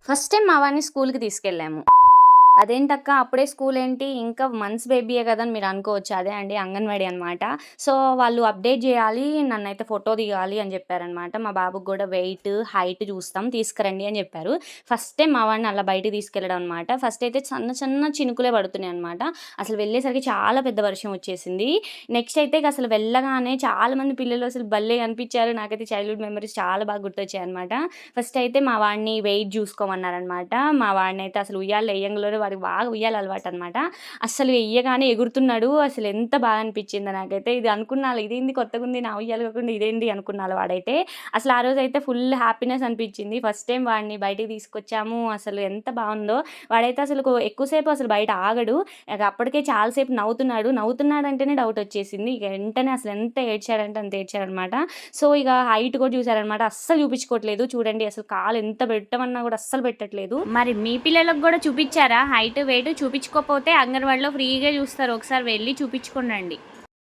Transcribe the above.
First time మా వాడిని స్కూల్‌కి తీసుకెళ్ళాము. అదేంటక్క అప్పుడే స్కూలేంటి ఇంకా మంత్స్ బేబీయే గదా! అని మీరనుకోవచ్చు. అదే అండి అంగన్‌వాడీ అనమాట. సో, వాళ్ళు అప్డేట్ జేయాలి, నన్నైతే ఫోటో దిగాలి అని జెప్పారనమాట. మా బాబుకి గూడా వెయిట్, హైట్ జూస్తాం తీసుకురండి అని జెప్పారు. ఫస్ట్ టైమ్ మా వాడిని అలా బయటికి తీసుకెళ్ళడం అనమాట. ఫస్ట్ అయితే సన్న సన్న చినుకులే పడుతున్నాయనమాట. అసలు వెళ్ళేసరికి చాలా పెద్ద వర్షం వచ్చేసింది. నెక్స్ట్ అయితే ఇక అసలు వెళ్ళగానే చాలా మంది పిల్లలు అసలు భలే అనిపిచ్చారు. నాకైతే చైల్డ్‌హుడ్ మెమోరీస్ చాలా బాగా గుర్తొచ్చాయనమాట. ఫస్ట్ అయితే మా వాడిని వెయిట్ జూసుకోమన్నారనమాట. మా వాడినైతే అసలు ఉయ్యాల్లో ఎయ్యంగులోనే వాడికి బాగా ఉయ్యాల అలవాటనమాట. అస్సలు ఎయ్యగానే ఎగురుతున్నాడు. అసలెంత బాగా అనిపిచ్చిందో నాకైతే. ఇది అనుకున్నాను ఇదేంది కొత్తగుంది నా ఉయ్యాల కాకుండా ఇదేంది అనుకున్నాను వాడైతే. అసలు ఆ రోజైతే ఫుల్ హ్యాపీనెస్ అనిపిచ్చింది. ఫస్ట్ టైమ్ వాడిని బయటికి తీసుకొచ్చాము. అసలు ఎంత బావుందో. వాడైతే అసలు ఎక్కువ సేపు అసలు బయట ఆగడు. ఇక అప్పటికే చాలా సేపు నవ్వుతున్నాడు. నవ్వుతున్నాడంటేనే డౌటొచ్చేసింది. ఇక వెంటనే అసలు ఎంత ఏడ్చాడంటే అంత ఏడ్చాడనమాట. సో, ఇక హైట్ కూడా చూసారనమాట. అస్సలు చూపించుకోవట్లేదు. చూడండి అసలు కాలు ఎంత పెట్టమన్నా కూడా అస్సలు పెట్టట్లేదు. మరి మీ పిల్లలకు కూడా చూపించారా హైట్, వెయిట్? చూపించుకోకపోతే అంగన్వాడీలో ఫ్రీగా చూస్తారు. ఒకసారి వెళ్లి చూపించుకోండి.